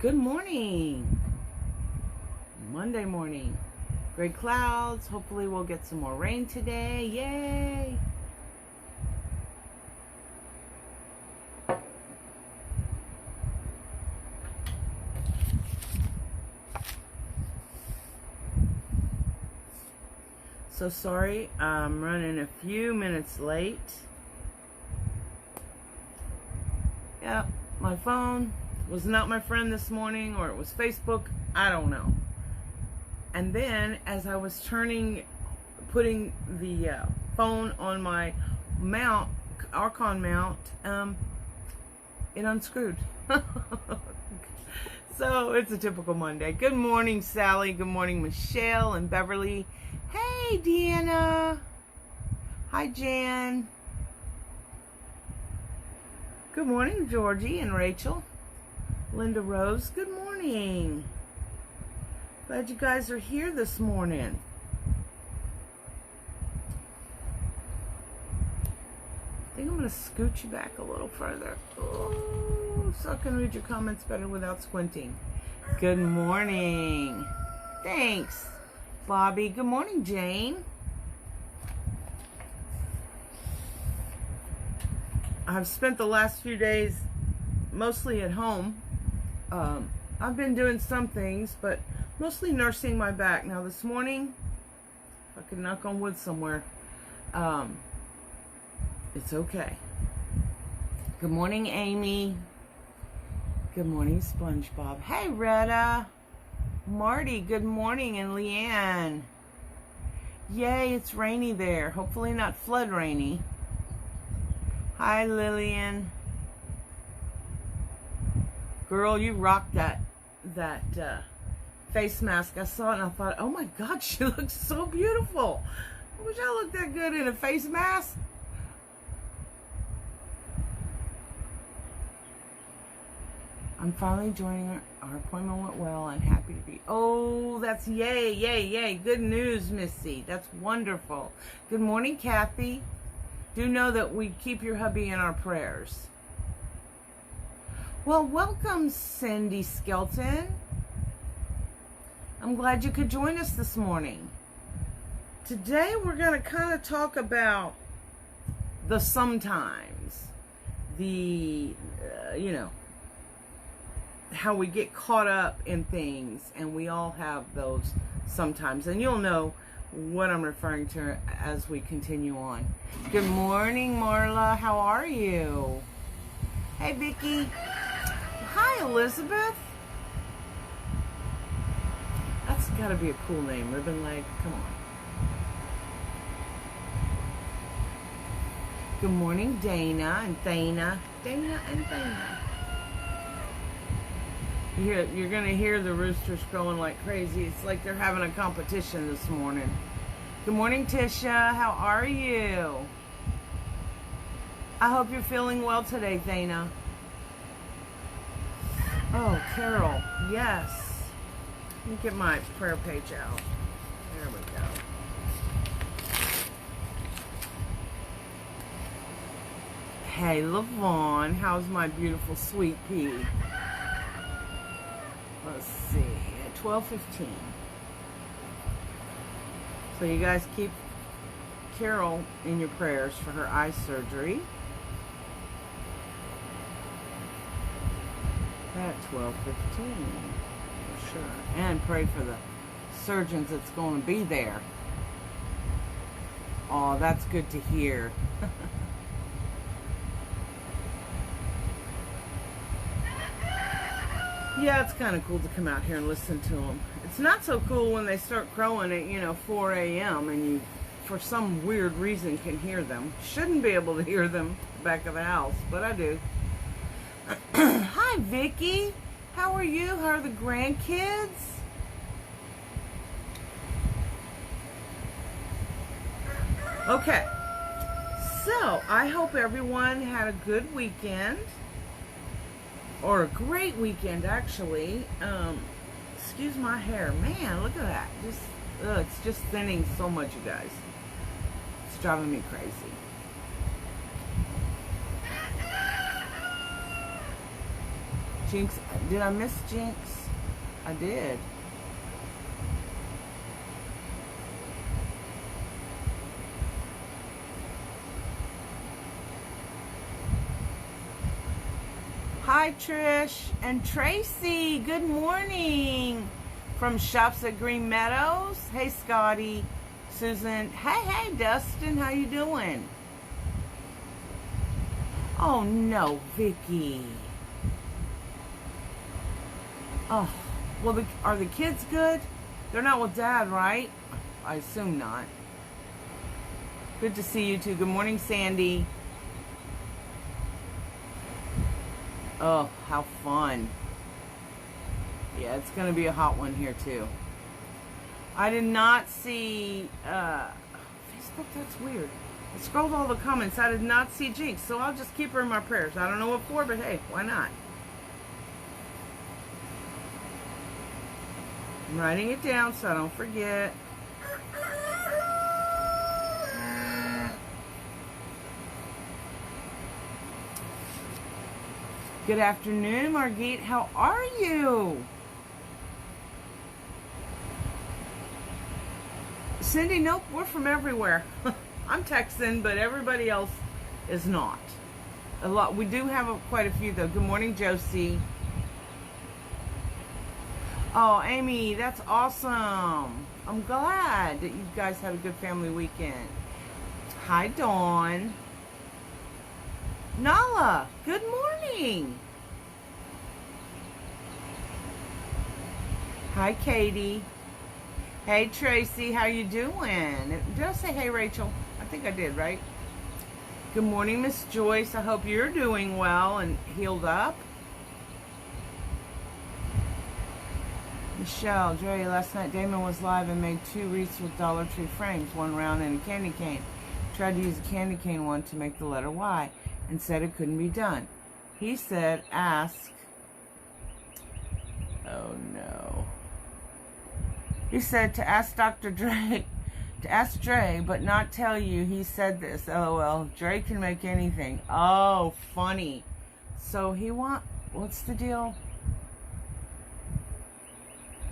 Good morning. Monday morning. Gray clouds. Hopefully we'll get some more rain today. Yay! So sorry, I'm running a few minutes late. Yep, my phone was not my friend this morning, or it was Facebook, I don't know. And then as I was putting the phone on my mount, Archon mount, it unscrewed. So it's a typical Monday. Good morning, Sally. Good morning, Michelle and Beverly. Hey, Deanna. Hi, Jan. Good morning, Georgie and Rachel. Linda Rose, good morning. Glad you guys are here this morning. I think I'm going to scoot you back a little further. Oh, so I can read your comments better without squinting. Good morning. Thanks, Bobby. Good morning, Jane. I've spent the last few days mostly at home. I've been doing some things, but mostly nursing my back. Now this morning, if I could knock on wood somewhere, it's okay. Good morning, Amy. Good morning, SpongeBob. Hey, Retta. Marty, good morning, and Leanne. Yay, it's rainy there. Hopefully not flood rainy. Hi, Lillian. Girl, you rocked that face mask. I saw it and I thought, oh my God, she looks so beautiful. I wish I looked that good in a face mask. I'm finally joining her. Our appointment went well and happy to be. Oh, that's yay, yay, yay. Good news, Missy. That's wonderful. Good morning, Kathy. Do know that we keep your hubby in our prayers. Well, welcome, Cindy Skelton. I'm glad you could join us this morning. Today we're going to kind of talk about the sometimes, how we get caught up in things, and we all have those sometimes. And you'll know what I'm referring to as we continue on. Good morning, Marla. How are you? Hey, Vicki. Hi, Elizabeth. That's got to be a cool name. Ribbon Leg. Come on. Good morning, Dana and Thana. Dana and Thana. You're going to hear the roosters crowing like crazy. It's like they're having a competition this morning. Good morning, Tisha. How are you? I hope you're feeling well today, Thana. Oh, Carol. Yes. Let me get my prayer page out. There we go. Hey, Lavon. How's my beautiful sweet pea? Let's see. At 12:15. So you guys keep Carol in your prayers for her eye surgery. At 12:15, for sure. And pray for the surgeons that's going to be there. Oh, that's good to hear. Yeah, it's kind of cool to come out here and listen to them. It's not so cool when they start crowing at, 4 a.m. and you, for some weird reason, can hear them. Shouldn't be able to hear them back of the house, but I do. Hi, Vicki. How are you? How are the grandkids? Okay. So, I hope everyone had a good weekend. Or a great weekend, actually. Excuse my hair. Man, look at that. It's just thinning so much, you guys. It's driving me crazy. Jinx, did I miss Jinx? I did. Hi, Trish and Tracy. Good morning from Shops at Green Meadows. Hey, Scotty, Susan. Hey, Dustin. How you doing? Oh, no, Vicky. Oh, well, are the kids good? They're not with Dad, right? I assume not. Good to see you, too. Good morning, Sandy. Oh, how fun. Yeah, it's going to be a hot one here, too. I did not see... Facebook, that's weird. I scrolled all the comments. I did not see Jinx, so I'll just keep her in my prayers. I don't know what for, but hey, why not? I'm writing it down so I don't forget. Good afternoon, Margit. How are you? Cindy, nope, we're from everywhere. I'm Texan, but everybody else is not. A lot. We do have quite a few, though. Good morning, Josie. Oh, Amy, that's awesome. I'm glad that you guys had a good family weekend. Hi, Dawn. Nala, good morning. Hi, Katie. Hey, Tracy, how you doing? Did I say hey, Rachel? I think I did, right? Good morning, Miss Joyce. I hope you're doing well and healed up. Michelle, Drea, last night Damon was live and made 2 wreaths with Dollar Tree frames, one round and a candy cane. Tried to use a candy cane one to make the letter Y and said it couldn't be done. He said, ask. Oh no. He said to ask Dr. Dre, to ask Dre, but not tell you he said this. LOL. Dre can make anything. Oh, funny. So what's the deal?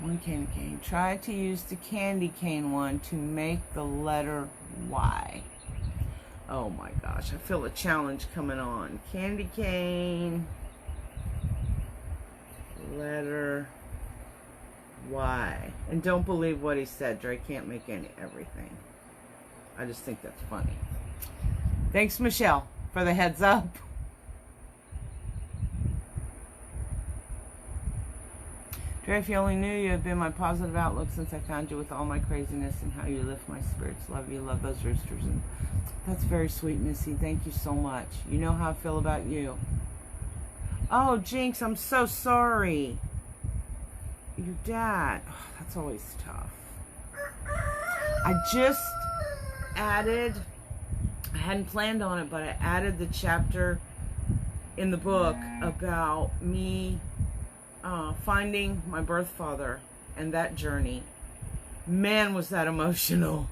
One candy cane. Try to use the candy cane one to make the letter Y. Oh my gosh, I feel a challenge coming on. Candy cane, letter Y. And don't believe what he said. Dre can't make everything. I just think that's funny. Thanks, Michelle, for the heads up. Dre, if you only knew, you have been my positive outlook since I found you with all my craziness and how you lift my spirits. Love you. Love those roosters. And that's very sweet, Missy. Thank you so much. You know how I feel about you. Oh, Jinx, I'm so sorry. Your dad. Oh, that's always tough. I just added, I hadn't planned on it, but I added the chapter in the book about me finding my birth father and that journey. Man, was that emotional.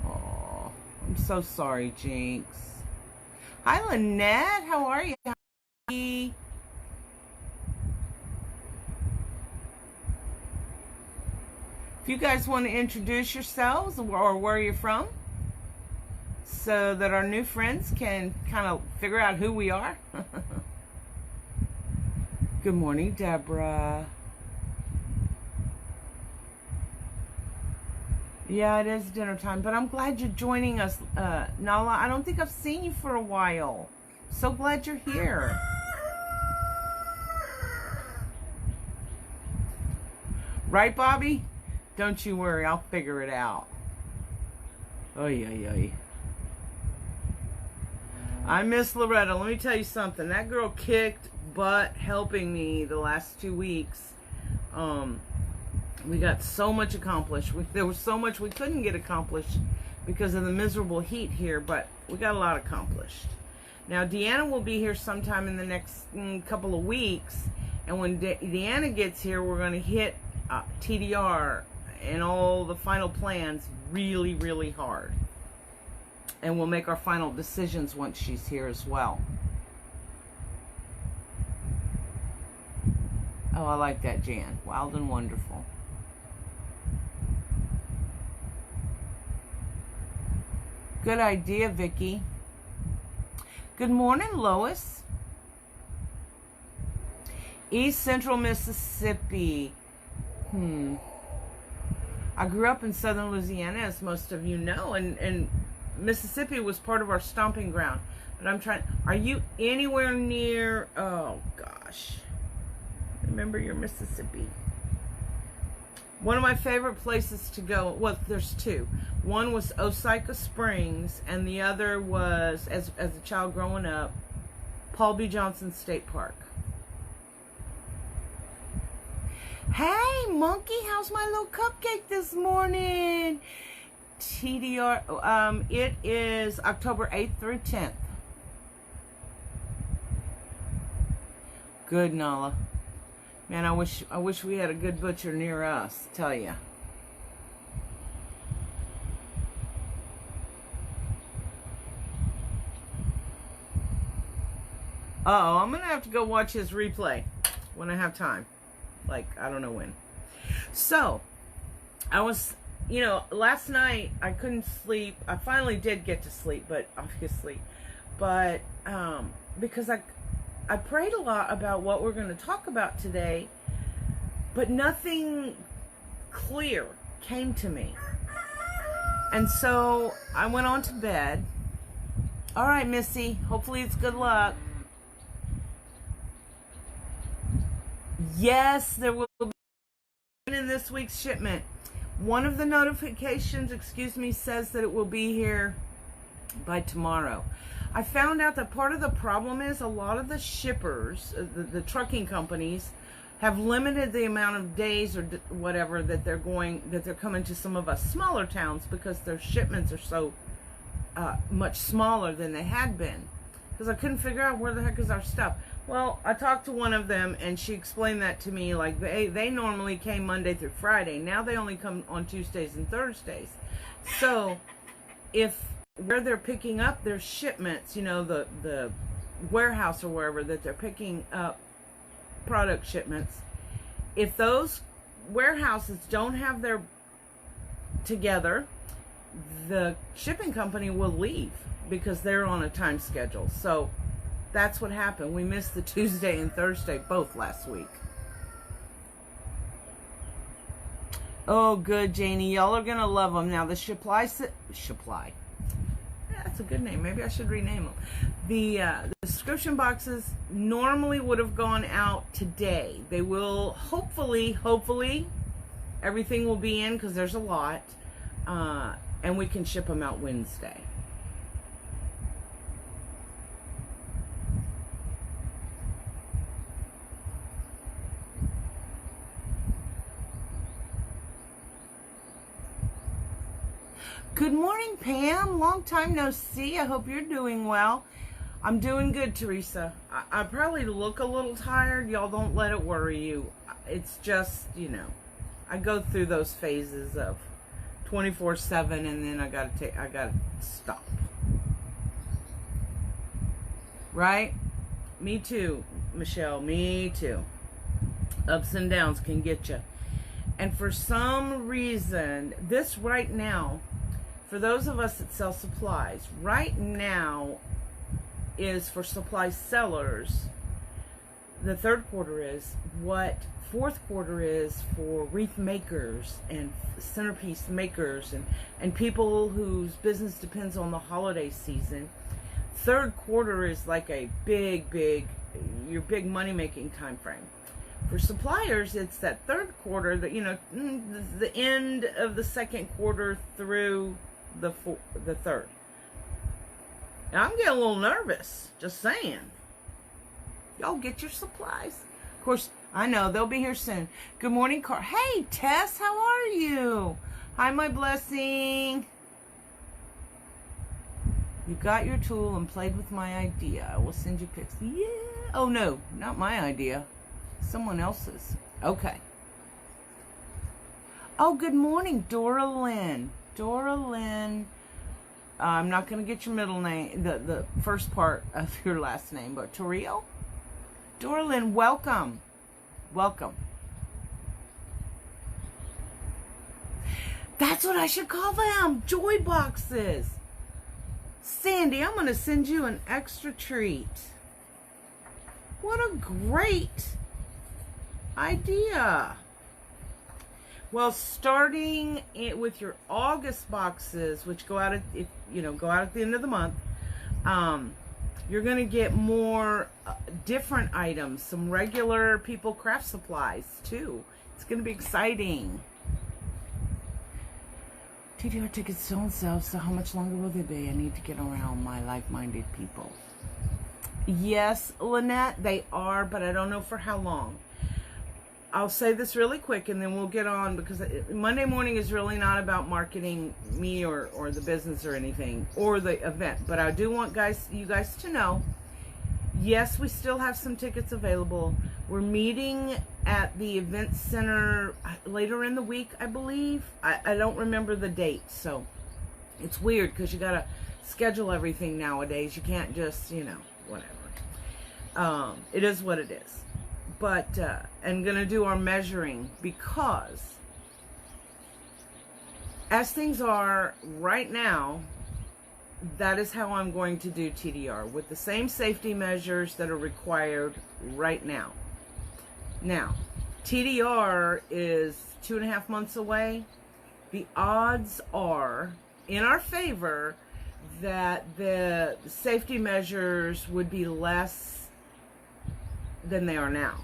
Oh, I'm so sorry, Jinx. Hi, Lynette. How are you? Hi. If you guys want to introduce yourselves or where you're from so that our new friends can kind of figure out who we are. Good morning, Deborah. Yeah, it is dinner time, but I'm glad you're joining us, Nala. I don't think I've seen you for a while. So glad you're here. Right, Bobby? Don't you worry, I'll figure it out. Oy, oy, oy. I miss Loretta. Let me tell you something. That girl kicked butt helping me the last 2 weeks. We got so much accomplished. There was so much we couldn't get accomplished because of the miserable heat here, but we got a lot accomplished. Now, Deanna will be here sometime in the next couple of weeks, and when Deanna gets here, we're going to hit TDR and all the final plans really, really hard. And we'll make our final decisions once she's here as well. Oh, I like that, Jan. Wild and wonderful. Good idea, Vicky. Good morning, Lois. East Central Mississippi. I grew up in southern Louisiana, as most of you know, and Mississippi was part of our stomping ground. But I'm trying, are you anywhere near, oh gosh, remember your Mississippi. One of my favorite places to go, well, there's two. One was Osaka Springs, and the other was, as a child growing up, Paul B. Johnson State Park. Hey, Monkey, how's my little cupcake this morning? TDR, it is October 8th through 10th. Good, Nala. Man, I wish we had a good butcher near us, tell ya. Uh-oh, I'm gonna have to go watch his replay when I have time. Like, I don't know when. So, I was, last night I couldn't sleep. I finally did get to sleep, but obviously, because I prayed a lot about what we're going to talk about today, but nothing clear came to me. And so I went on to bed. All right, Missy, hopefully it's good luck. Yes, there will be in this week's shipment. One of the notifications, says that it will be here by tomorrow. I found out that part of the problem is a lot of the shippers, the trucking companies, have limited the amount of days or whatever that they're coming to some of us smaller towns because their shipments are so much smaller than they had been. Because I couldn't figure out where the heck is our stuff. Well, I talked to one of them, and she explained that to me. Like, they normally came Monday through Friday. Now they only come on Tuesdays and Thursdays. So, where they're picking up their shipments, the warehouse or wherever that they're picking up product shipments, if those warehouses don't have their together, the shipping company will leave because they're on a time schedule. So that's what happened. We missed the Tuesday and Thursday both last week. Oh, good, Janie. Y'all are going to love them. Now, the Supply. Yeah, that's a good name. Maybe I should rename them. The subscription boxes normally would have gone out today. They will, hopefully, everything will be in because there's a lot. And we can ship them out Wednesday. Good morning, Pam. Long time no see. I hope you're doing well. I'm doing good, Teresa. I probably look a little tired. Y'all don't let it worry you. It's just, I go through those phases of 24/7, and then I gotta stop. Right? Me too, Michelle. Me too. Ups and downs can get you. And for some reason, this right now, for those of us that sell supplies, right now is for supply sellers. The third quarter is what fourth quarter is for wreath makers and centerpiece makers and people whose business depends on the holiday season. Third quarter is like a your big money making time frame. For suppliers, it's that third quarter that, the end of the second quarter through the third. Now, I'm getting a little nervous, just saying. Y'all get your supplies. Of course, I know they'll be here soon. Good morning, Carl. Hey, Tess, how are you? Hi, my blessing. You got your tool and played with my idea. I will send you pics. Yeah. Oh, no, not my idea. Someone else's. Okay. Oh, good morning, Dora Lynn. Dora Lynn. I'm not going to get your middle name, the first part of your last name, but Torrio? Dora Lynn, welcome. Welcome. That's what I should call them. Joy boxes. Sandy, I'm going to send you an extra treat. What a great idea. Well, starting with your August boxes, which go out at the end of the month, you're going to get more different items, some regular people craft supplies too. It's going to be exciting. TDR tickets don't sell, so how much longer will they be? I need to get around my like-minded people. Yes, Lynette, they are, but I don't know for how long. I'll say this really quick and then we'll get on, because Monday morning is really not about marketing me or the business or anything or the event. But I do want you guys to know, yes, we still have some tickets available. We're meeting at the event center later in the week, I believe. I don't remember the date, so it's weird because you got to schedule everything nowadays. You can't just, whatever. It is what it is. But I'm going to do our measuring, because as things are right now, that is how I'm going to do TDR, with the same safety measures that are required right now. Now, TDR is 2.5 months away. The odds are in our favor that the safety measures would be less than they are now.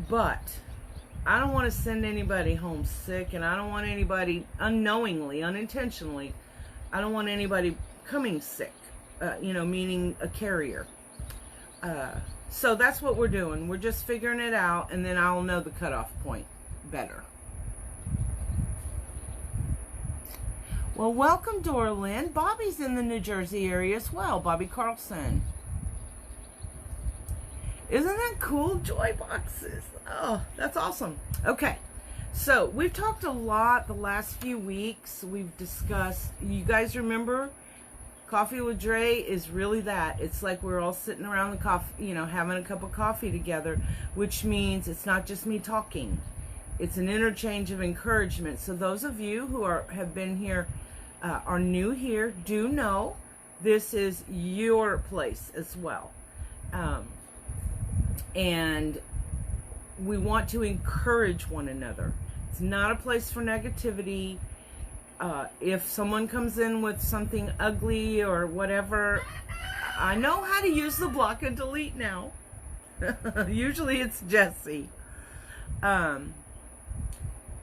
But I don't want to send anybody home sick, and I don't want anybody unknowingly, unintentionally, I don't want anybody coming sick, meaning a carrier. So that's what we're doing. We're just figuring it out, and then I'll know the cutoff point better. Well, welcome, Dorlyn. Bobby's in the New Jersey area as well. Bobby Carlson. Isn't that cool? Joy boxes. Oh, that's awesome. Okay. So we've talked a lot the last few weeks. We've discussed, you guys remember, Coffee with Drea is really that. It's like we're all sitting around the coffee, having a cup of coffee together, which means it's not just me talking. It's an interchange of encouragement. So those of you who have been here, are new here, do know this is your place as well. And we want to encourage one another. It's not a place for negativity. If someone comes in with something ugly or whatever, I know how to use the block and delete now. Usually it's Jessie.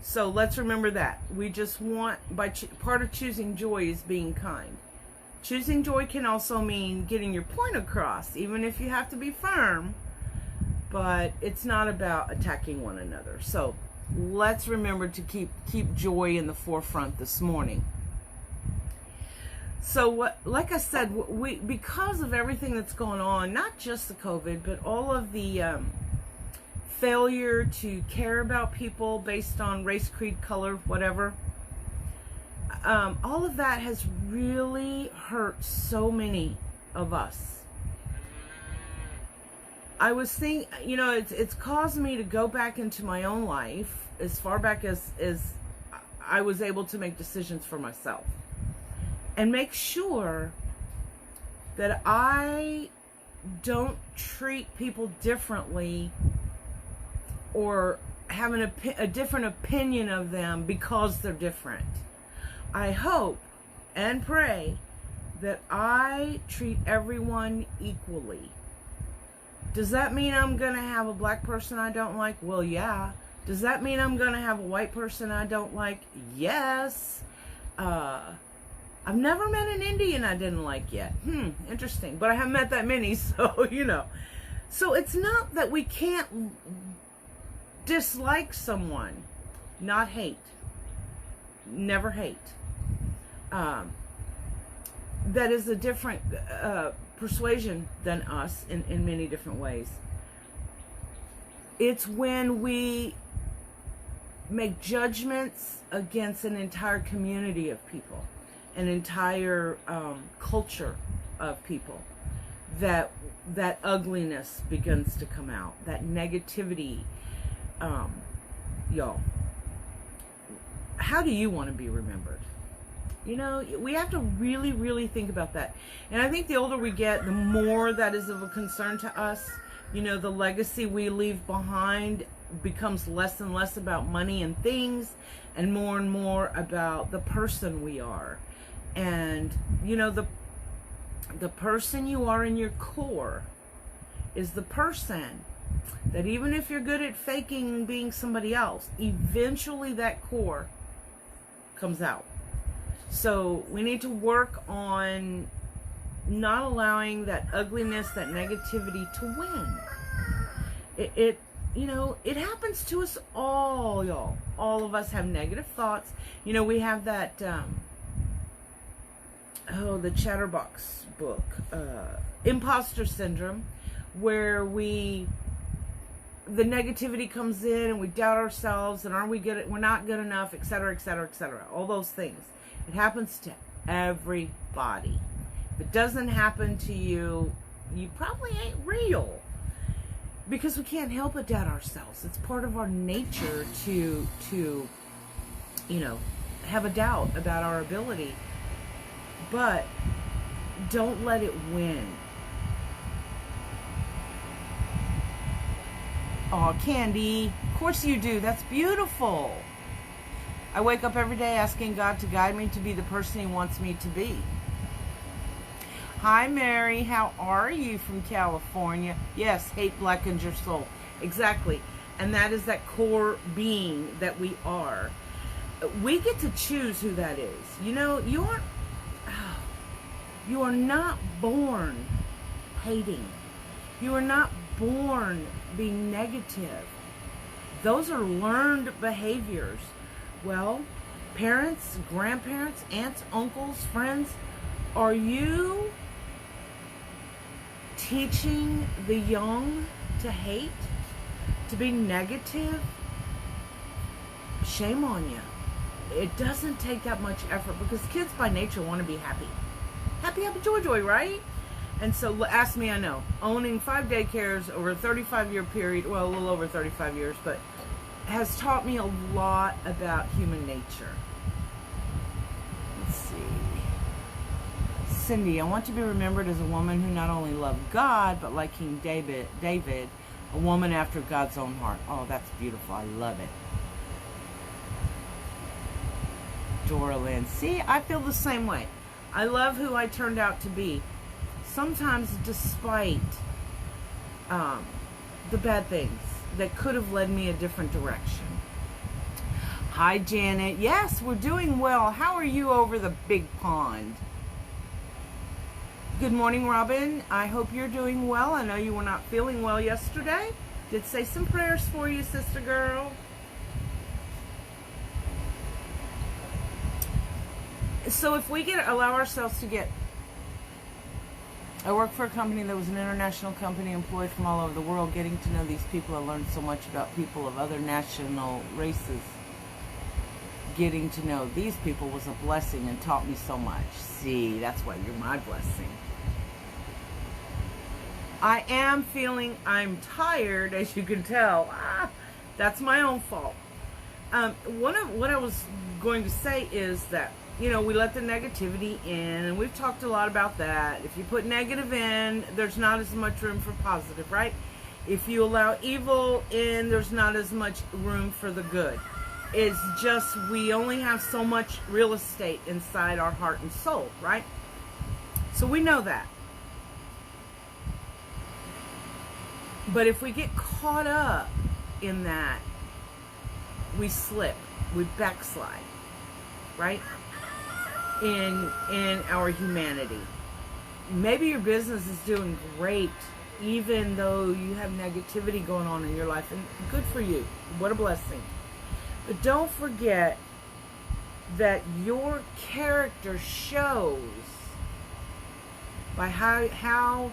So let's remember that. We just want, part of choosing joy is being kind. Choosing joy can also mean getting your point across, even if you have to be firm. But it's not about attacking one another. So let's remember to keep joy in the forefront this morning. So like I said, because of everything that's going on, not just the COVID, but all of the failure to care about people based on race, creed, color, whatever, all of that has really hurt so many of us. I was thinking, it's caused me to go back into my own life as far back as I was able to make decisions for myself and make sure that I don't treat people differently or have a different opinion of them because they're different. I hope and pray that I treat everyone equally. Does that mean I'm going to have a black person I don't like? Well, yeah. Does that mean I'm going to have a white person I don't like? Yes. I've never met an Indian I didn't like yet. Interesting. But I haven't met that many, so, So it's not that we can't dislike someone, not hate. Never hate. That is a different persuasion than us in many different ways. It's when we make judgments against an entire community of people, an entire culture of people, that that ugliness begins to come out, that negativity. Y'all, how do you want to be remembered? You know, we have to really, really think about that. And I think the older we get, the more that is of a concern to us. You know, the legacy we leave behind becomes less and less about money and things, and more about the person we are. And, you know, the person you are in your core is the person that, even if you're good at faking being somebody else, eventually that core comes out. So we need to work on not allowing that ugliness, that negativity to win. It you know, it happens to us all, y'all. All of us have negative thoughts. You know, we have that, the Chatterbox book, Imposter Syndrome, where the negativity comes in and we doubt ourselves and we're not good enough, etc., etc., etc. All those things. It happens to everybody. If it doesn't happen to you, you probably ain't real. Because we can't help but doubt ourselves. It's part of our nature to you know, have a doubt about our ability. But don't let it win. Aw, Candy, of course you do. That's beautiful. I wake up every day asking God to guide me to be the person He wants me to be. Hi, Mary. How are you from California? Yes, hate blackens your soul. Exactly. And that is that core being that we are. We get to choose who that is. You know, you are not born hating. You are not born being negative. Those are learned behaviors. Well, parents, grandparents, aunts, uncles, friends, are you teaching the young to hate, to be negative? Shame on you. It doesn't take that much effort, because kids by nature want to be happy. Happy, happy, joy, joy, right? And so, ask me, I know. Owning 5 daycares over a 35-year period, well, a little over 35 years, but has taught me a lot about human nature. Let's see. Cindy, I want to be remembered as a woman who not only loved God, but like King David, a woman after God's own heart. Oh, that's beautiful. I love it. Dora Lynn. See, I feel the same way. I love who I turned out to be. Sometimes despite the bad things that could have led me a different direction. Hi, Janet. Yes, we're doing well. How are you over the big pond? Good morning, Robin. I hope you're doing well. I know you were not feeling well yesterday. Did say some prayers for you, sister girl. So if we allow ourselves to get... I worked for a company that was an international company, employed from all over the world. Getting to know these people, I learned so much about people of other national races. Getting to know these people was a blessing and taught me so much. See, that's why you're my blessing. I am feeling I'm tired, as you can tell. That's my own fault. What I was going to say is that, you know, we let the negativity in, and we've talked a lot about that. If you put negative in, there's not as much room for positive, right? If you allow evil in, there's not as much room for the good. It's just we only have so much real estate inside our heart and soul, right? So we know that. But if we get caught up in that, we slip, we backslide, right? In our humanity. Maybe your business is doing great, even though you have negativity going on in your life, and good for you. What a blessing. But don't forget that your character shows by how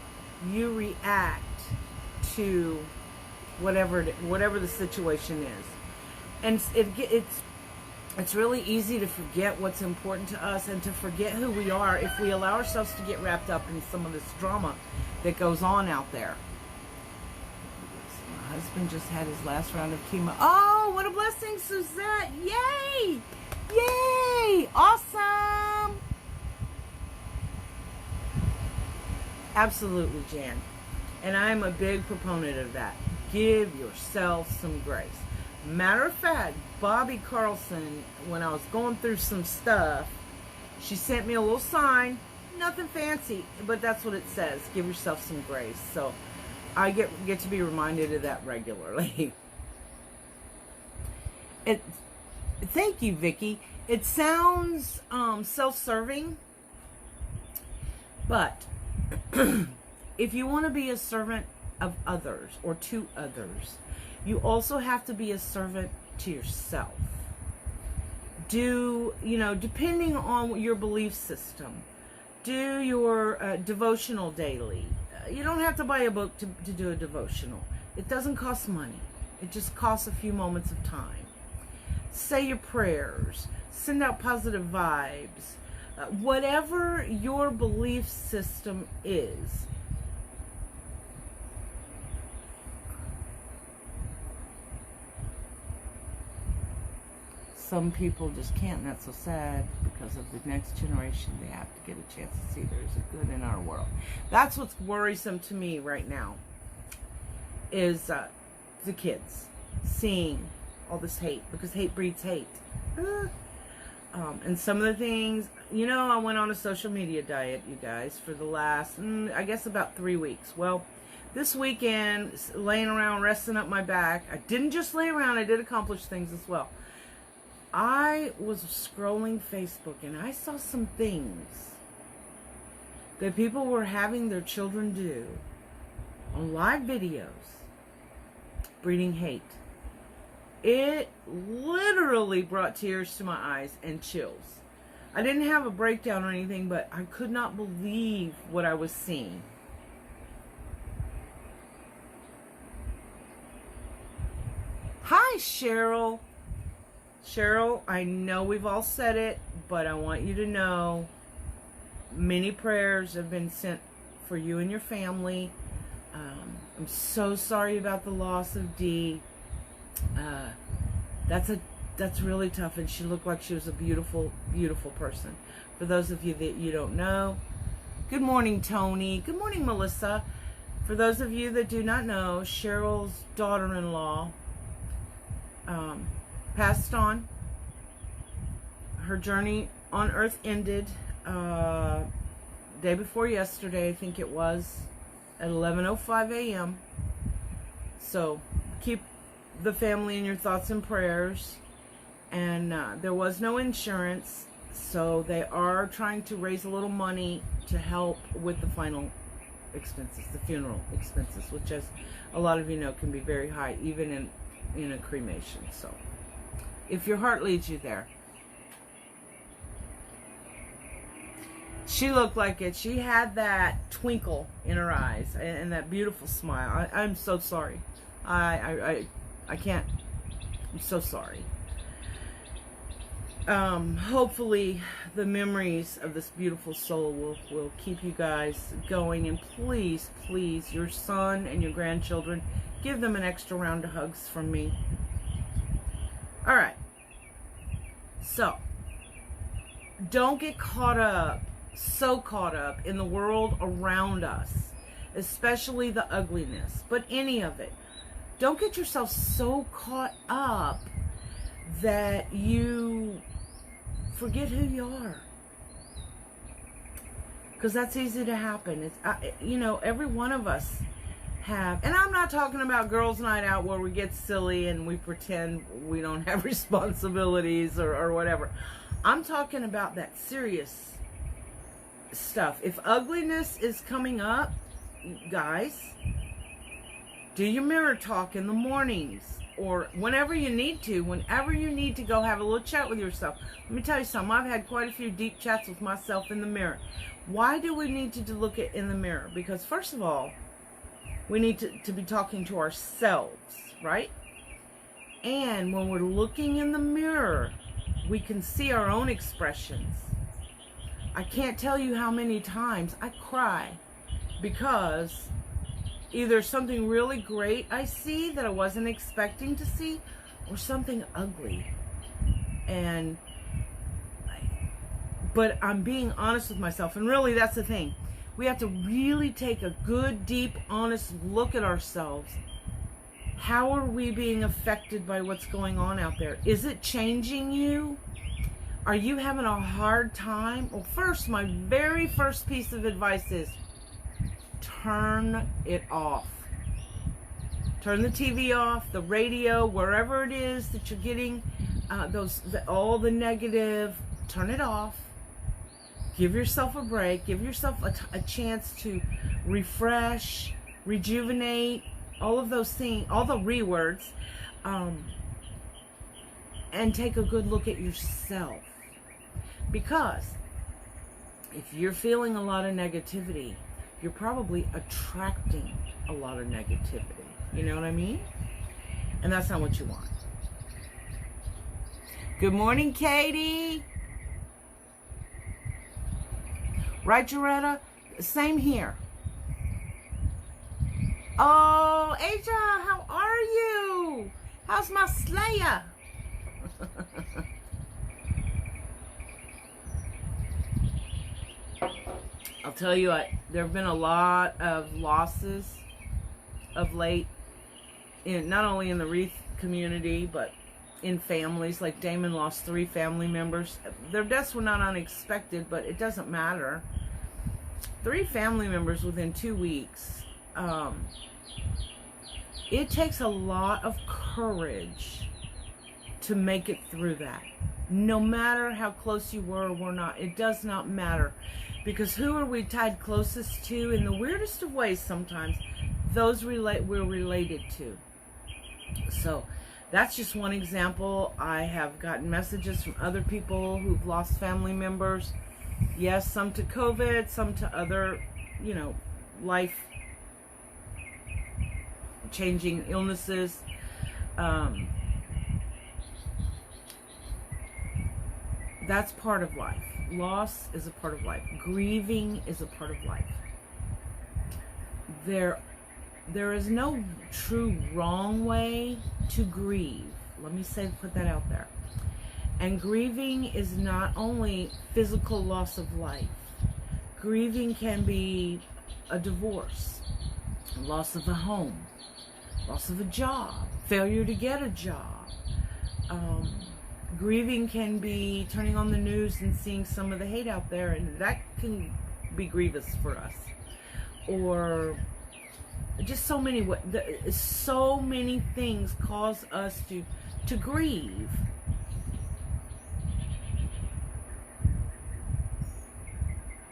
you react to whatever the situation is. And it's really easy to forget what's important to us and to forget who we are if we allow ourselves to get wrapped up in some of this drama that goes on out there. My husband just had his last round of chemo. Oh, what a blessing, Suzette. Yay! Yay! Awesome! Absolutely, Jan. And I'm a big proponent of that. Give yourself some grace. Matter of fact, Bobby Carlson, when I was going through some stuff, she sent me a little sign. Nothing fancy, but that's what it says. Give yourself some grace. So I get to be reminded of that regularly. Thank you, Vicky. It sounds self-serving, but if you want to be a servant of others or to others, you also have to be a servant to yourself. Depending on your belief system, do your devotional daily. You don't have to buy a book to do a devotional. It doesn't cost money. It just costs a few moments of time. Say your prayers. Send out positive vibes. Whatever your belief system is. Some people just can't, and that's so sad, because of the next generation. They have to get a chance to see there's a good in our world. That's what's worrisome to me right now, is the kids seeing all this hate, because hate breeds hate. And some of the things, I went on a social media diet, you guys, for the last, I guess about 3 weeks. Well, this weekend, laying around, resting up my back, I didn't just lay around, I did accomplish things as well. I was scrolling Facebook and I saw some things that people were having their children do on live videos, breeding hate. It literally brought tears to my eyes and chills. I didn't have a breakdown or anything, but I could not believe what I was seeing. Hi, Cheryl. Cheryl, I know we've all said it, but I want you to know many prayers have been sent for you and your family. I'm so sorry about the loss of Dee. That's really tough, and she looked like she was a beautiful, beautiful person. For those of you that you don't know, good morning, Tony. Good morning, Melissa. For those of you that do not know, Cheryl's daughter-in-law passed on. Her journey on earth ended day before yesterday, I think it was, at 11:05 a.m. So keep the family in your thoughts and prayers. And there was no insurance, so they are trying to raise a little money to help with the final expenses, the funeral expenses, which, as a lot of you know, can be very high, even in a cremation. So if your heart leads you there. She looked like it. She had that twinkle in her eyes and that beautiful smile. I'm so sorry. I can't. I'm so sorry. Hopefully the memories of this beautiful soul will keep you guys going. And please, please, your son and your grandchildren, give them an extra round of hugs from me. All right. So, don't get so caught up in the world around us, especially the ugliness, but any of it. Don't get yourself so caught up that you forget who you are. Because that's easy to happen. It's, every one of us have, and I'm not talking about girls' night out where we get silly and we pretend we don't have responsibilities or whatever. I'm talking about that serious stuff. If ugliness is coming up, guys, do your mirror talk in the mornings or whenever you need to go have a little chat with yourself. Let me tell you something. I've had quite a few deep chats with myself in the mirror. Why do we need to look in the mirror? Because first of all, we need to be talking to ourselves, right? And when we're looking in the mirror, we can see our own expressions. I can't tell you how many times I cry because either something really great I see that I wasn't expecting to see, or something ugly. But I'm being honest with myself, and really that's the thing. We have to really take a good, deep, honest look at ourselves. How are we being affected by what's going on out there? Is it changing you? Are you having a hard time? Well, first, my very first piece of advice is turn it off. Turn the TV off, the radio, wherever it is that you're getting all the negative. Turn it off. Give yourself a break. Give yourself a chance to refresh, rejuvenate, all of those things, all the rewords, and take a good look at yourself. Because if you're feeling a lot of negativity, you're probably attracting a lot of negativity. You know what I mean? And that's not what you want. Good morning, Katie. Right, Joretta? Same here. Oh, Aja, how are you? How's my Slayer? I'll tell you, there have been a lot of losses of late, not only in the wreath community, but in families. Like Damon lost 3 family members. Their deaths were not unexpected, but it doesn't matter. 3 family members within 2 weeks. It takes a lot of courage to make it through that. No matter how close you were or were not, it does not matter. Because who are we tied closest to? In the weirdest of ways sometimes, those we're related to. So that's just one example. I have gotten messages from other people who've lost family members. Yes, some to COVID, some to other, life changing illnesses. That's part of life. Loss is a part of life. Grieving is a part of life. There is no true wrong way to grieve. Let me put that out there. And grieving is not only physical loss of life. Grieving can be a divorce, loss of a home, loss of a job, failure to get a job. Grieving can be turning on the news and seeing some of the hate out there, and that can be grievous for us. Or just so many things cause us to grieve.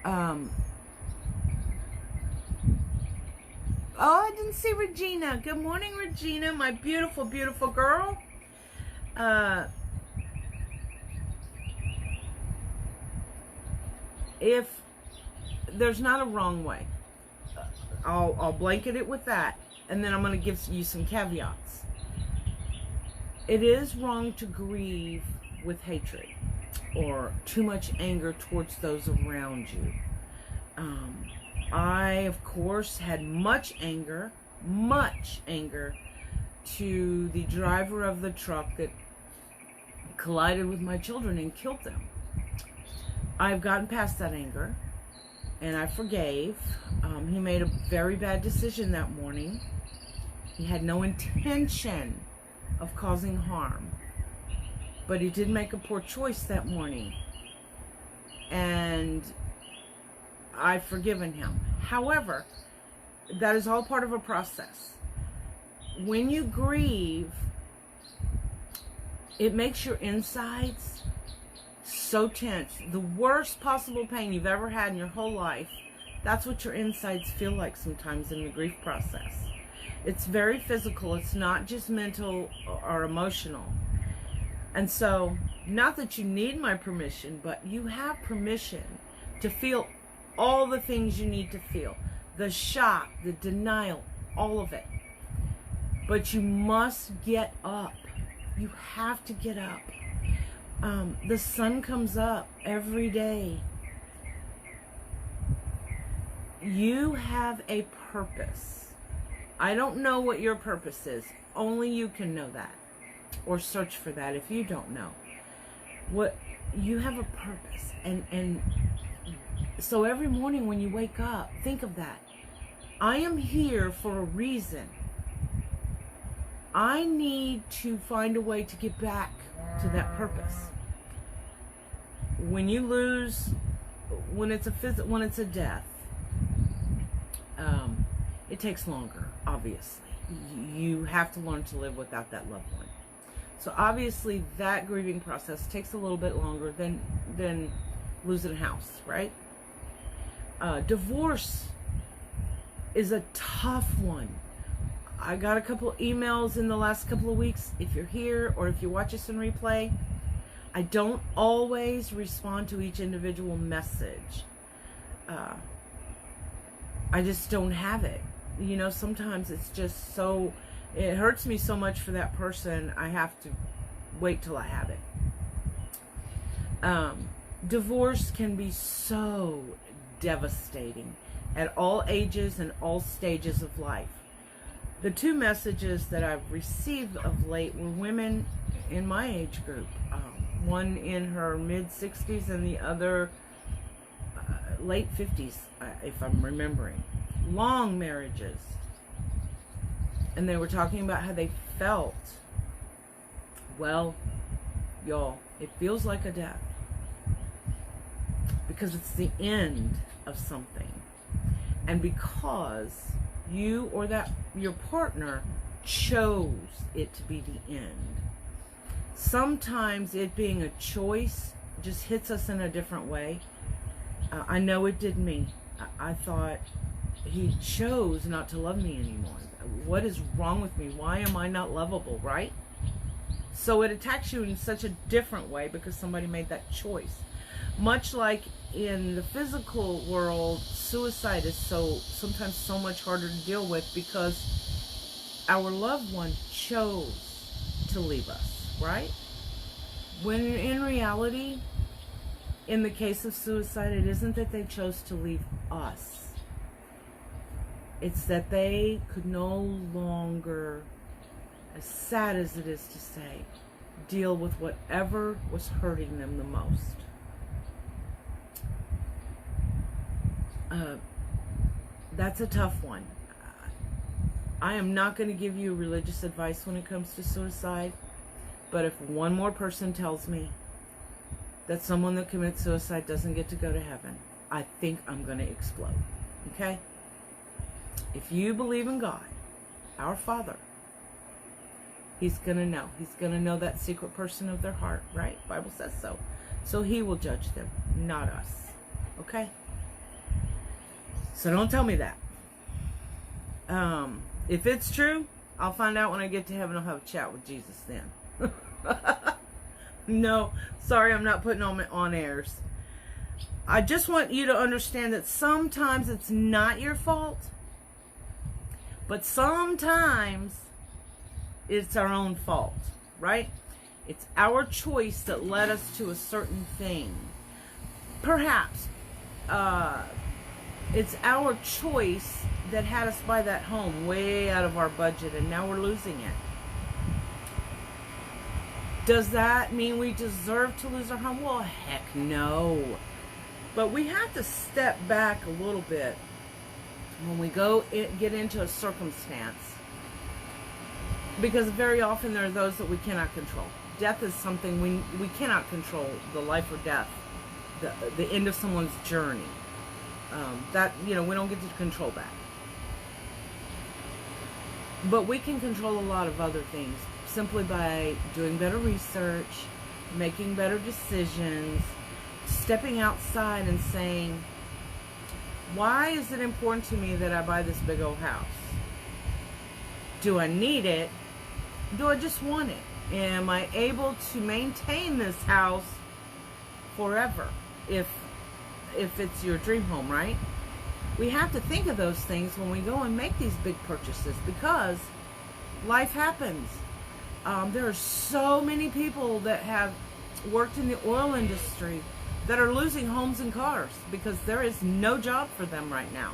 Oh, I didn't see Regina. Good morning, Regina, my beautiful, beautiful girl. If there's not a wrong way, I'll blanket it with that, and then I'm going to give you some caveats. It is wrong to grieve with hatred or too much anger towards those around you. I, of course, had much anger to the driver of the truck that collided with my children and killed them. I've gotten past that anger, and I forgave. He made a very bad decision that morning. He had no intention of causing harm, but he did make a poor choice that morning, and I've forgiven him. However, that is all part of a process. When you grieve, it makes your insides so tense. The worst possible pain you've ever had in your whole life, that's what your insides feel like sometimes in the grief process. It's very physical. It's not just mental or emotional. And so, not that you need my permission, but you have permission to feel all the things you need to feel. The shock, the denial, all of it. But you must get up. You have to get up. The sun comes up every day. You have a purpose. I don't know what your purpose is. Only you can know that, or search for that if you don't know. What you have a purpose, and so every morning when you wake up, think of that. I am here for a reason. I need to find a way to get back to that purpose. When you lose, when it's a death, it takes longer, obviously. You have to learn to live without that loved one. So obviously that grieving process takes a little bit longer than losing a house, right? Divorce is a tough one. I got a couple emails in the last couple of weeks. If you're here or if you watch us in replay, I don't always respond to each individual message. I just don't have it. You know, sometimes it's just so, it hurts me so much for that person, I have to wait till I have it. Divorce can be so devastating at all ages and all stages of life. The two messages that I've received of late were women in my age group. One in her mid-60s and the other late 50s, if I'm remembering. Long marriages. And they were talking about how they felt. Well, y'all, it feels like a death. Because it's the end of something. And because you or your partner chose it to be the end. Sometimes it being a choice just hits us in a different way. I know it did me. I thought, he chose not to love me anymore. What is wrong with me? Why am I not lovable, right? So it attacks you in such a different way because somebody made that choice. Much like in the physical world, suicide is sometimes so much harder to deal with because our loved one chose to leave us, right? When in reality, in the case of suicide, it isn't that they chose to leave us. It's that they could no longer, as sad as it is to say, deal with whatever was hurting them the most. That's a tough one. I am not going to give you religious advice when it comes to suicide, but if one more person tells me that someone that commits suicide doesn't get to go to heaven, I think I'm going to explode. Okay? If you believe in God, our Father, He's going to know. He's going to know that secret person of their heart, right? The Bible says so. So He will judge them, not us. Okay? So don't tell me that. If it's true, I'll find out when I get to heaven. I'll have a chat with Jesus then. No, sorry, I'm not putting on airs. I just want you to understand that sometimes it's not your fault, but sometimes it's our own fault, right? It's our choice that led us to a certain thing. Perhaps it's our choice that had us buy that home way out of our budget, and now we're losing it. Does that mean we deserve to lose our home? Well, heck no. But we have to step back a little bit when we get into a circumstance, because very often there are those that we cannot control. Death is something we cannot control, the life or death, the end of someone's journey. We don't get to control that. But we can control a lot of other things simply by doing better research, making better decisions, stepping outside and saying, why is it important to me that I buy this big old house? Do I need it? Do I just want it? Am I able to maintain this house forever if it's your dream home, right? We have to think of those things when we go and make these big purchases, because life happens. There are so many people that have worked in the oil industry that are losing homes and cars because there is no job for them right now.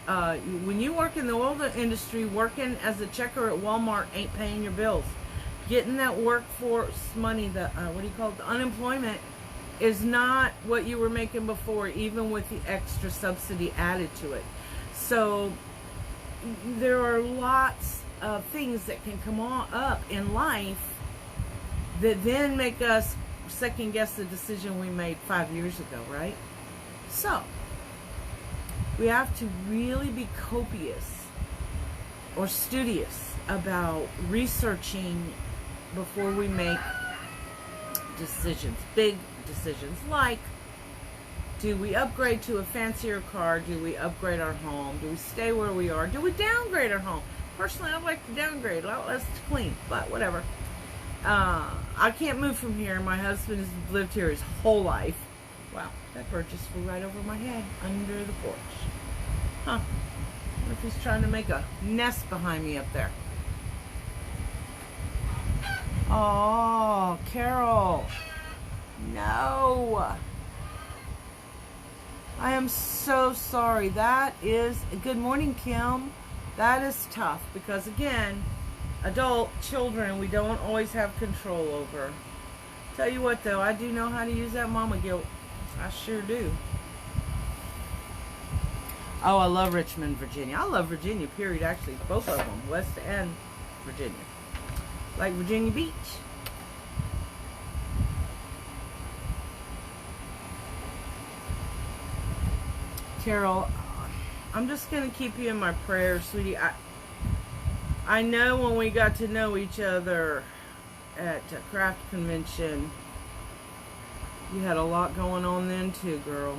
When you work in the oil industry, working as a checker at Walmart ain't paying your bills. Getting that workforce money, the what do you call it, the unemployment, is not what you were making before, even with the extra subsidy added to it. So there are lots of things that can come up in life that then make us second guess the decision we made 5 years ago, right? So we have to really be copious or studious about researching before we make decisions, big decisions, like, do we upgrade to a fancier car? Do we upgrade our home? Do we stay where we are? Do we downgrade our home? Personally, I'd like to downgrade. Less clean, but whatever. I can't move from here. My husband has lived here his whole life. Wow, that bird just flew right over my head under the porch. Huh. What if he's trying to make a nest behind me up there? Oh, Carol. No. I am so sorry. That is, good morning, Kim. That is tough because, again, adult children we don't always have control over. Tell you what, though, I do know how to use that mama guilt. I sure do. Oh, I love Richmond, Virginia. I love Virginia, period, actually. Both of them, West and Virginia. Like Virginia Beach. Carol, I'm just going to keep you in my prayers, sweetie. I know when we got to know each other at a craft convention, you had a lot going on then too, girl.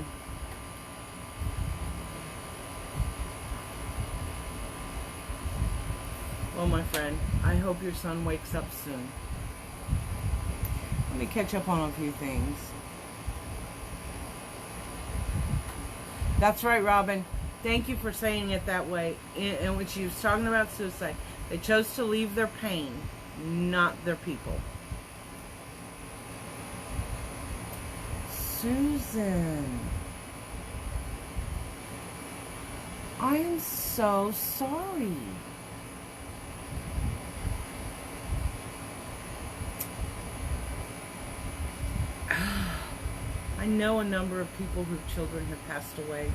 Well, my friend, I hope your son wakes up soon. Let me catch up on a few things. That's right, Robin. Thank you for saying it that way. In which she was talking about suicide. They chose to leave their pain, not their people. Susan, I am so sorry. I know a number of people whose children have passed away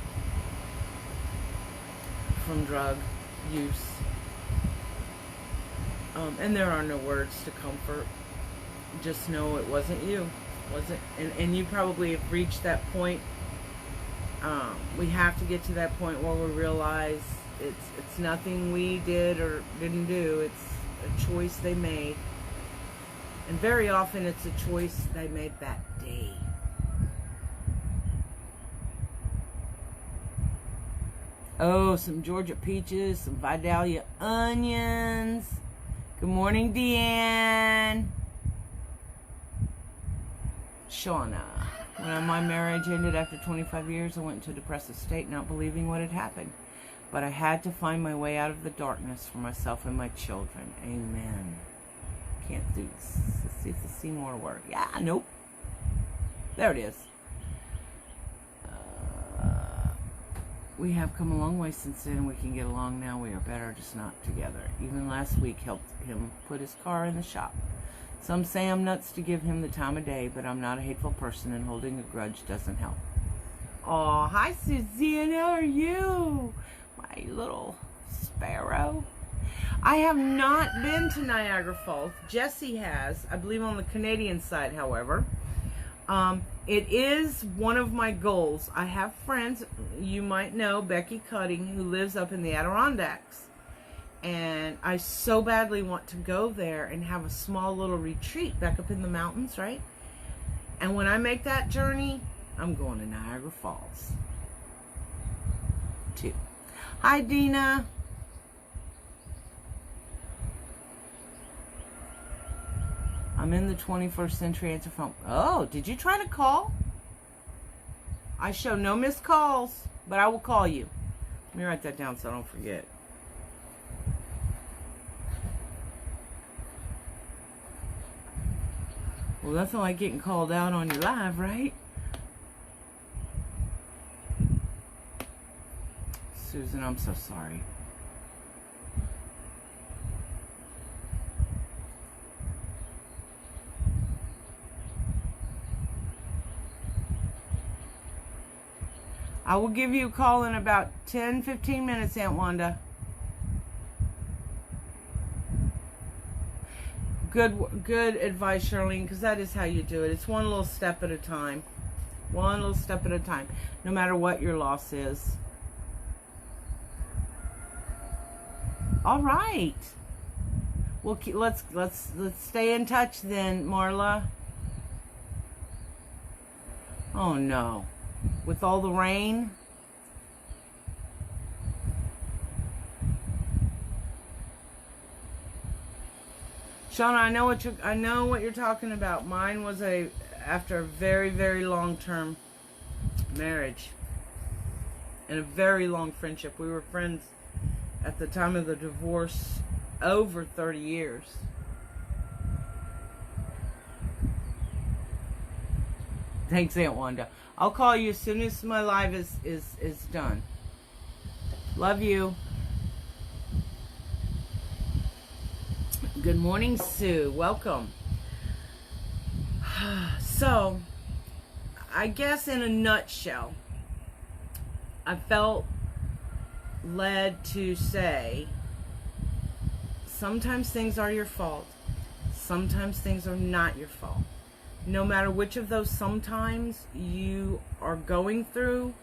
from drug use. And there are no words to comfort. Just know it wasn't you. And you probably have reached that point. We have to get to that point where we realize it's nothing we did or didn't do. It's a choice they made. And very often it's a choice they made that day. Oh, some Georgia peaches, some Vidalia onions. Good morning, Deanne. Shauna. When my marriage ended after 25 years, I went into a depressive state, not believing what had happened. But I had to find my way out of the darkness for myself and my children. Amen. Can't do this. Let's see if the see more work. Yeah, nope. There it is. We have come a long way since then. We can get along now. We are better, just not together. Even last week helped him put his car in the shop. Some say I'm nuts to give him the time of day, but I'm not a hateful person, and holding a grudge doesn't help. Oh, hi, Suzanne. How are you? My little sparrow. I have not been to Niagara Falls. Jesse has, I believe on the Canadian side, however. It is one of my goals. I have friends, you might know, Becky Cutting, who lives up in the Adirondacks. And I so badly want to go there and have a small little retreat back up in the mountains, right? And when I make that journey, I'm going to Niagara Falls, too. Hi, Dina. I'm in the 21st century answer phone. Oh, did you try to call? I show no missed calls, but I will call you. Let me write that down so I don't forget. Well, nothing like getting called out on your live, right? Susan. I'm so sorry. I will give you a call in about 10-15 minutes, Aunt Wanda. Good advice, Charlene, because that is how you do it. It's one little step at a time. One little step at a time, no matter what your loss is. All right. Well, let's stay in touch then, Marla. Oh no. With all the rain. Shauna, I know what you're talking about. Mine was after a very, very long-term marriage and a very long friendship. We were friends at the time of the divorce over 30 years. Thanks, Aunt Wanda. I'll call you as soon as my live is done. Love you. Good morning, Sue. Welcome. So, I guess in a nutshell, I felt led to say, sometimes things are your fault. Sometimes things are not your fault. No matter which of those sometimes you are going through,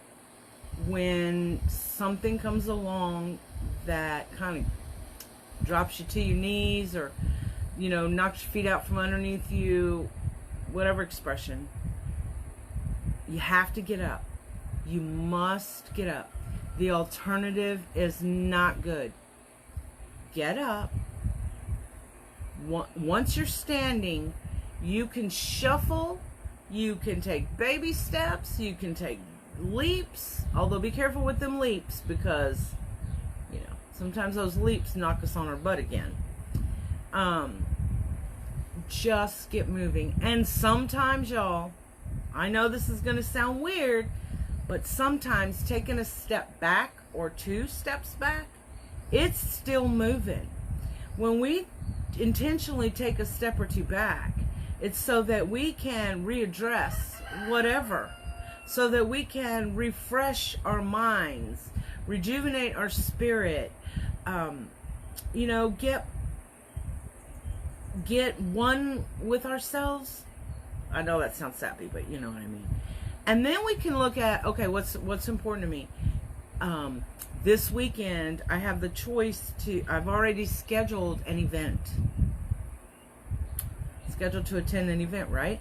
when something comes along that kind of drops you to your knees or, knocks your feet out from underneath you, whatever expression, you have to get up. You must get up. The alternative is not good. Get up. Once you're standing, you can shuffle, you can take baby steps, you can take leaps, although be careful with them leaps because, sometimes those leaps knock us on our butt again. Just get moving. And sometimes, y'all, I know this is going to sound weird, but sometimes taking a step back or 2 steps back, it's still moving. When we intentionally take a step or 2 back, it's so that we can readdress whatever, so that we can refresh our minds, rejuvenate our spirit, get one with ourselves. I know that sounds sappy, but you know what I mean. And then we can look at, okay, what's important to me. This weekend, I have the choice I've already scheduled an event. Scheduled to attend an event, right?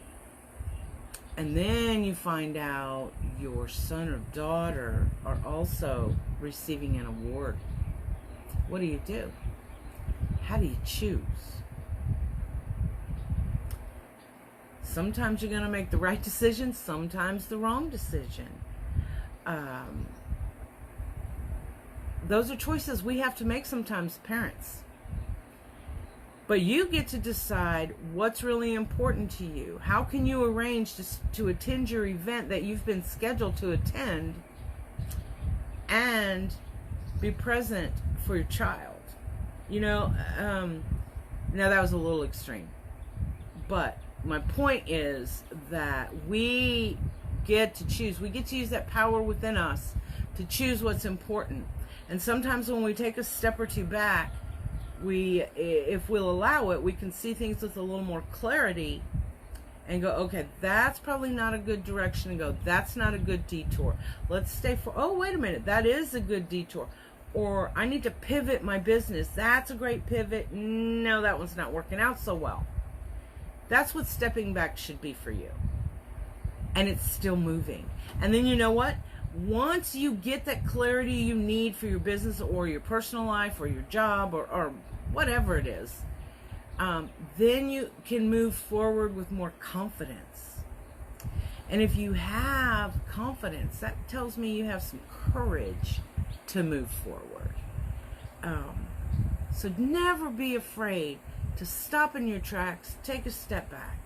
And then you find out your son or daughter are also receiving an award. What do you do? How do you choose? Sometimes you're going to make the right decision, sometimes the wrong decision. Those are choices we have to make sometimes, parents. But you get to decide what's really important to you. How can you arrange to attend your event that you've been scheduled to attend and be present for your child? Now that was a little extreme. But my point is that we get to choose. We get to use that power within us to choose what's important. And sometimes when we take a step or 2 back, if we'll allow it, we can see things with a little more clarity and go, okay, that's probably not a good direction to go. That's not a good detour. Let's stay oh, wait a minute, that is a good detour. Or I need to pivot my business. That's a great pivot. No, that one's not working out so well. That's what stepping back should be for you. And it's still moving. And then you know what? Once you get that clarity you need for your business or your personal life or your job or whatever it is, then you can move forward with more confidence. And if you have confidence, that tells me you have some courage to move forward. So never be afraid to stop in your tracks, take a step back,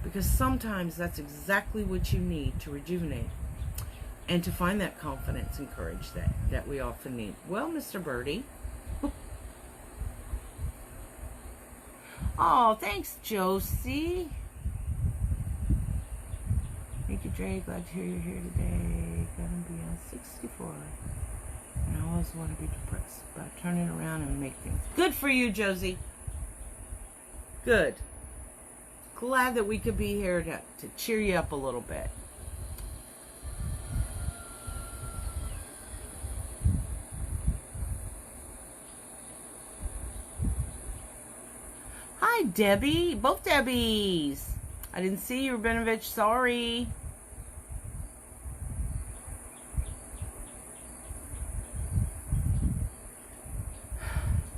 because sometimes that's exactly what you need to rejuvenate. and to find that confidence and courage that we often need. Well, Mr. Birdie. Oh, thanks, Josie. Thank you, Drea. Glad to hear you're here today. Gonna be on 64. And I always want to be depressed, but turn it around and make things good for you, Josie. Good. Glad that we could be here to cheer you up a little bit. Hi, Debbie. Both Debbies. I didn't see you, Rabinovich. Sorry.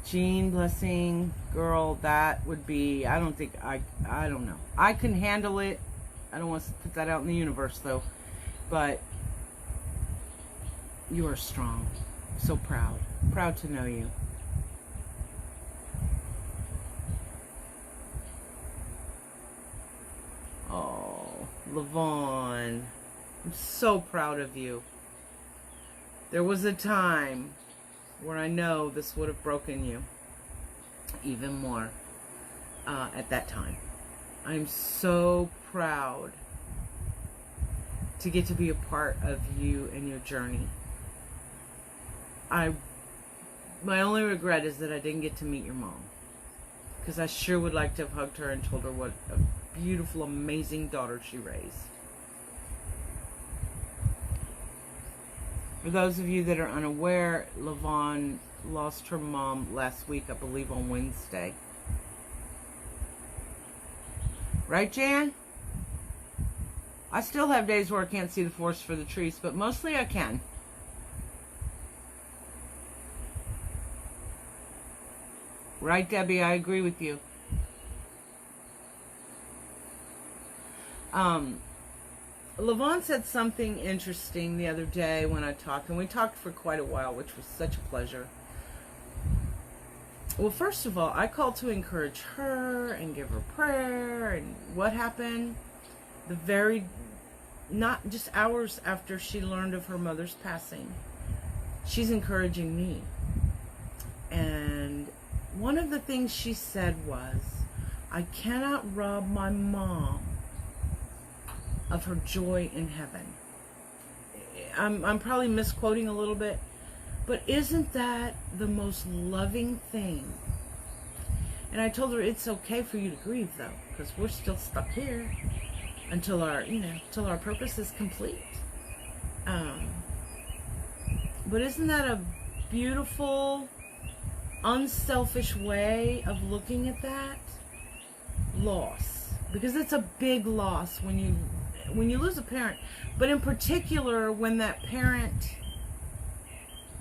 Jean, blessing, girl, that would be, I don't know. I can handle it. I don't want to put that out in the universe, though. But you are strong. So proud. Proud to know you. Oh, Lavon. I'm so proud of you. There was a time where I know this would have broken you even more at that time. I'm so proud to get to be a part of you and your journey. My only regret is that I didn't get to meet your mom, because I sure would like to have hugged her and told her what a beautiful, amazing daughter she raised. For those of you that are unaware, Lavon lost her mom last week, I believe on Wednesday. Right, Jan? I still have days where I can't see the forest for the trees, but mostly I can. Right, Debbie? I agree with you. Lavon said something interesting the other day when I talked, and we talked for quite a while, which was such a pleasure. Well, first of all, I called to encourage her and give her prayer, and what happened? Not just hours after she learned of her mother's passing, she's encouraging me. And one of the things she said was, I cannot rob my mom of her joy in heaven. I'm probably misquoting a little bit, but isn't that the most loving thing? And I told her it's okay for you to grieve, though, because we're still stuck here until our purpose is complete. But isn't that a beautiful, unselfish way of looking at that loss? Because it's a big loss when you lose a parent, but in particular when that parent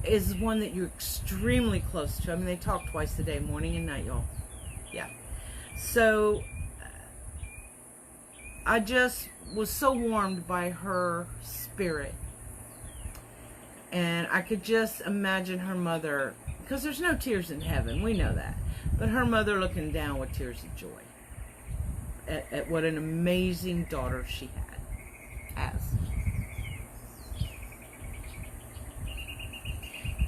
is one that you're extremely close to. I mean, they talk twice a day, morning and night, y'all. Yeah. So I just was so warmed by her spirit, and I could just imagine her mother, because there's no tears in heaven, we know that, but her mother looking down with tears of joy at what an amazing daughter she has.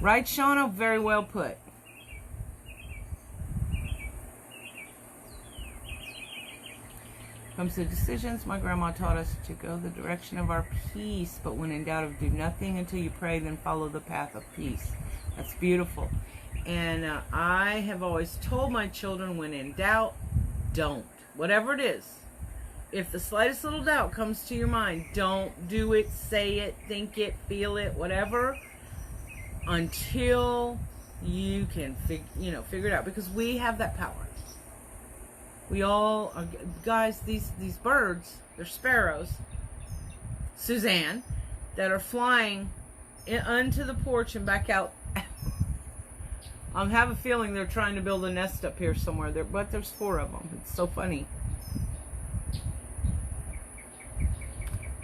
Right, Shauna? Very well put. Comes to decisions, my grandma taught us to go the direction of our peace, but when in doubt, do nothing until you pray, then follow the path of peace. That's beautiful. And I have always told my children, when in doubt, don't. Whatever it is. If the slightest little doubt comes to your mind, don't do it, say it, think it, feel it, whatever, until you can figure it out. Because we have that power. We all are, guys, these birds, they're sparrows, Suzanne, that are flying onto the porch and back out. I have a feeling they're trying to build a nest up here somewhere, but there's 4 of them. It's so funny.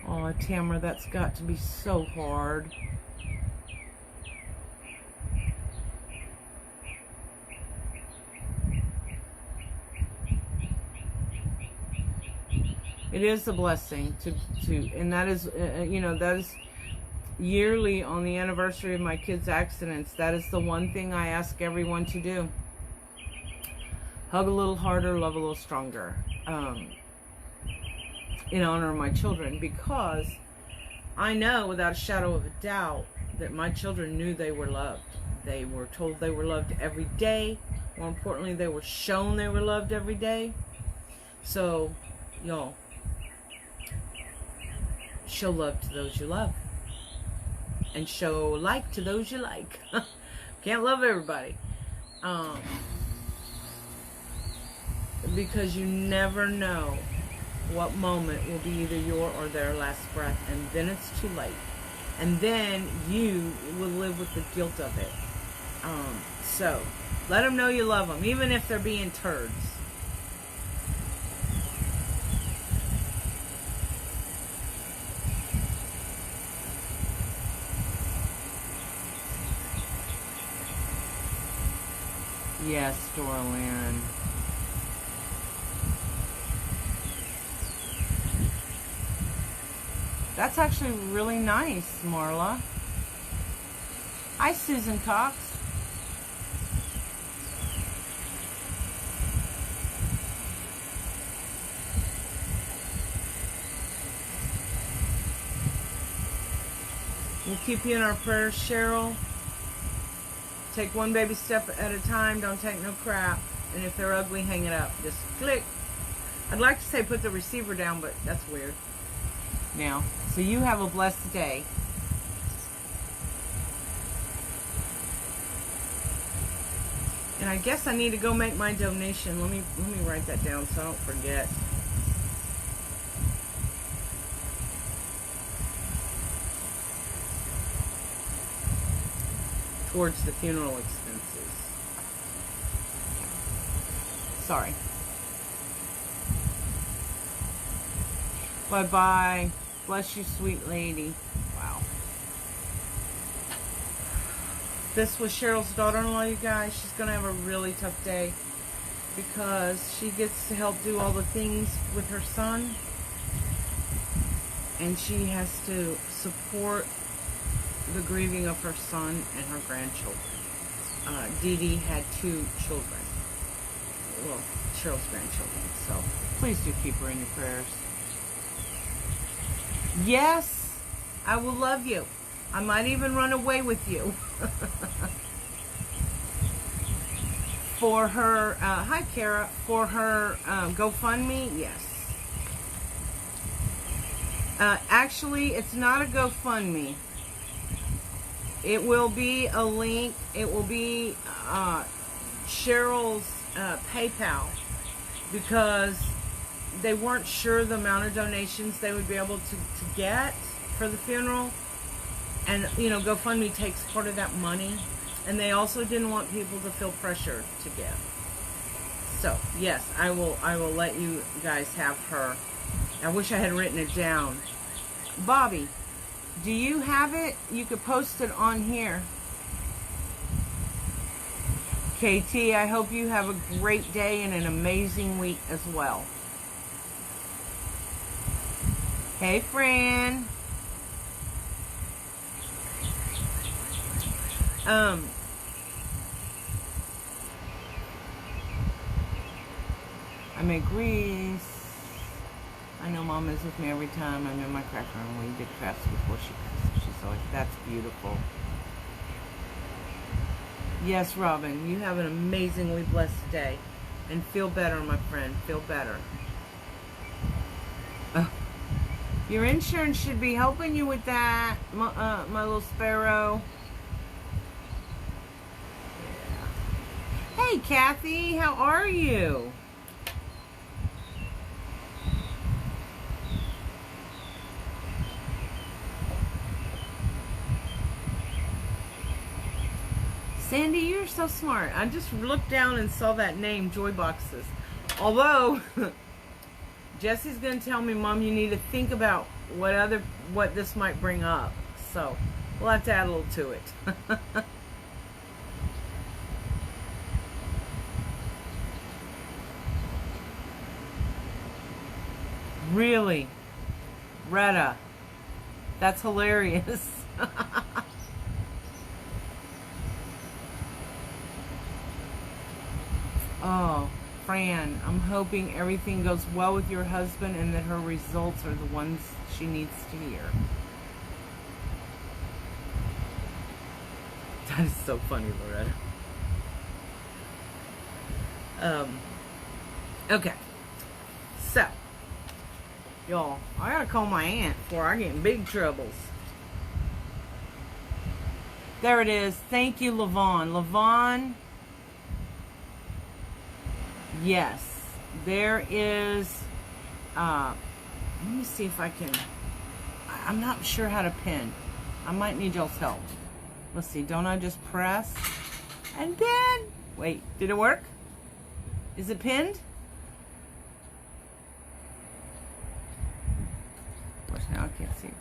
Oh, Tamara, that's got to be so hard. It is a blessing to and that is, that is, yearly on the anniversary of my kids' accidents, that is the one thing I ask everyone to do. Hug a little harder, love a little stronger, in honor of my children, because I know without a shadow of a doubt that my children knew they were loved. They were told they were loved every day. More importantly, they were shown they were loved every day. So, y'all, show love to those you love. And show like to those you like. Can't love everybody. Because you never know what moment will be either your or their last breath, and then it's too late, and then you will live with the guilt of it. So let them know you love them, even if they're being turds. Yes, Dorlin. That's actually really nice, Marla. Hi, Susan Cox. We'll keep you in our prayers, Cheryl. Take one baby step at a time. Don't take no crap. And if they're ugly, hang it up. Just click. I'd like to say put the receiver down, but that's weird. Now, so you have a blessed day. And I guess I need to go make my donation. Let me write that down so I don't forget. Towards the funeral expenses. Sorry. Bye-bye. Bless you, sweet lady. Wow. This was Cheryl's daughter-in-law, you guys. She's going to have a really tough day because she gets to help do all the things with her son. And she has to support the grieving of her son and her grandchildren. Dee Dee had 2 children. Well, Cheryl's grandchildren. So please do keep her in your prayers. Yes, I will love you. I might even run away with you. For her, hi Kara, for her GoFundMe, yes. Actually, it's not a GoFundMe. It will be a link. It will be Cheryl's PayPal, because they weren't sure the amount of donations they would be able to get for the funeral. And, you know, GoFundMe takes part of that money. And they also didn't want people to feel pressure to give. So, yes, I will let you guys have her. I wish I had written it down. Bobby, do you have it? You could post it on here. KT, I hope you have a great day and an amazing week as well. Hey, Fran. I make grease. I know Mom is with me every time I'm in my cracker and we did crafts before she passes. She's always, that's beautiful. Yes, Robin, you have an amazingly blessed day. And feel better, my friend. Feel better. Your insurance should be helping you with that, my little sparrow. Yeah. Hey, Kathy, how are you? Sandy, you're so smart. I just looked down and saw that name, Joy Boxes. Although, Jesse's going to tell me, Mom, you need to think about what this might bring up. So, we'll have to add a little to it. Really? Retta. That's hilarious. Oh, Fran, I'm hoping everything goes well with your husband and that her results are the ones she needs to hear. That is so funny, Loretta. Okay. So, y'all, I gotta call my aunt before I get in big troubles. There it is. Thank you, Levon. Levon. Yes. There is, let me see if I can, I'm not sure how to pin. I might need y'all's help. Let's see, don't I just press and pin? Wait, did it work? Is it pinned? Watch now, I can't see.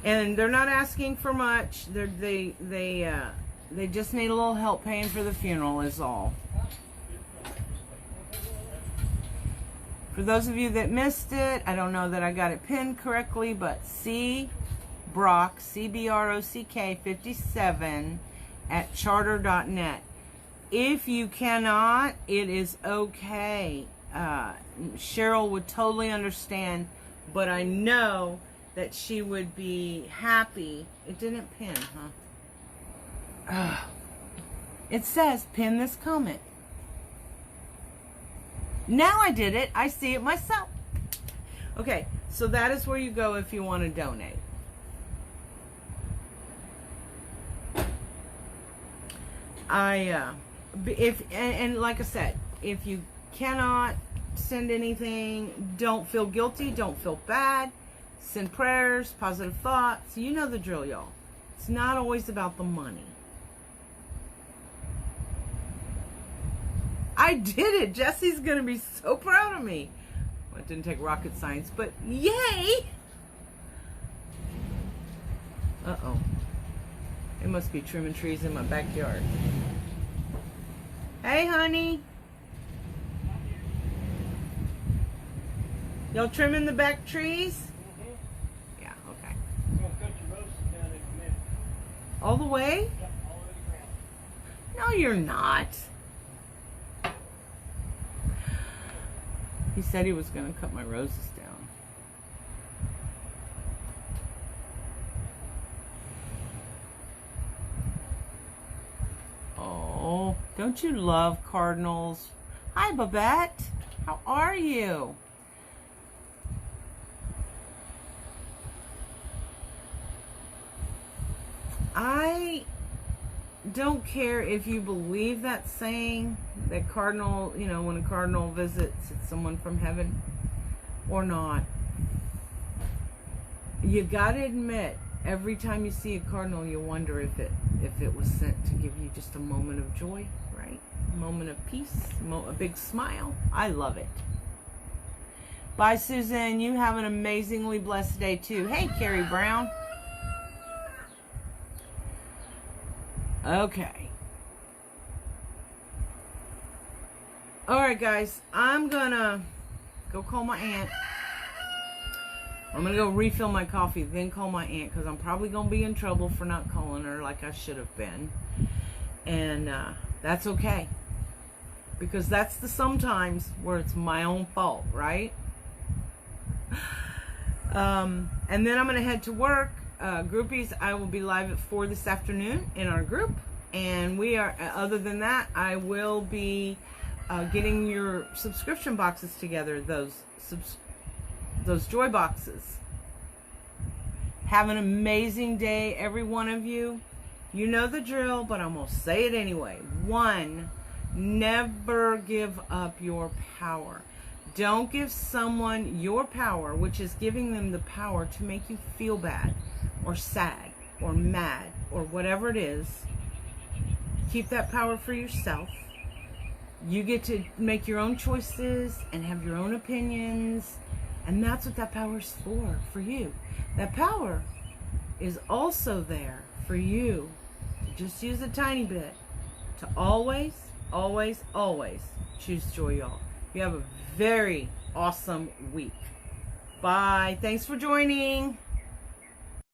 And they're not asking for much. They just need a little help paying for the funeral is all. For those of you that missed it, I don't know that I got it pinned correctly, but C. Brock, CBROCK 57 at charter.net. If you cannot, it is okay. Cheryl would totally understand, but I know that she would be happy. It didn't pin, huh? It says pin this comment. Now I did it. I see it myself. Okay, so that is where you go if you want to donate. And like I said, if you cannot send anything, don't feel guilty, don't feel bad. Send prayers, positive thoughts. You know the drill, y'all. It's not always about the money. I did it. Jesse's going to be so proud of me. Well, it didn't take rocket science, but yay! Uh-oh. It must be trimming trees in my backyard. Hey, honey. Y'all trimming the back trees? Yeah, okay. I'm going to cut your roses down in a minute. All the way? Yeah, all the way to the ground. No, you're not. He said he was going to cut my roses down. Oh, don't you love cardinals? Hi, Babette. How are you? I don't care if you believe that saying, that cardinal, you know, when a cardinal visits, it's someone from heaven, or not. You gotta admit, every time you see a cardinal, you wonder if it was sent to give you just a moment of joy, right? A moment of peace, a big smile. I love it. Bye, Suzanne. You have an amazingly blessed day, too. Hey, Carrie Brown. Okay. Alright, guys. I'm gonna go call my aunt. I'm gonna go refill my coffee, then call my aunt, because I'm probably gonna be in trouble for not calling her like I should have been. And that's okay. Because that's the sometimes where it's my own fault, right? And then I'm gonna head to work. Groupies, I will be live at 4 this afternoon in our group, and we are, other than that, I will be getting your subscription boxes together, those joy boxes. Have an amazing day, every one of you. You know the drill, but I'm going to say it anyway. 1, never give up your power. Don't give someone your power, which is giving them the power to make you feel bad or sad or mad or whatever it is. Keep that power for yourself. You get to make your own choices and have your own opinions, and that's what that power is for you. That power is also there for you to just use a tiny bit to always, always, always choose joy, y'all. You have a very awesome week. Bye. Thanks for joining.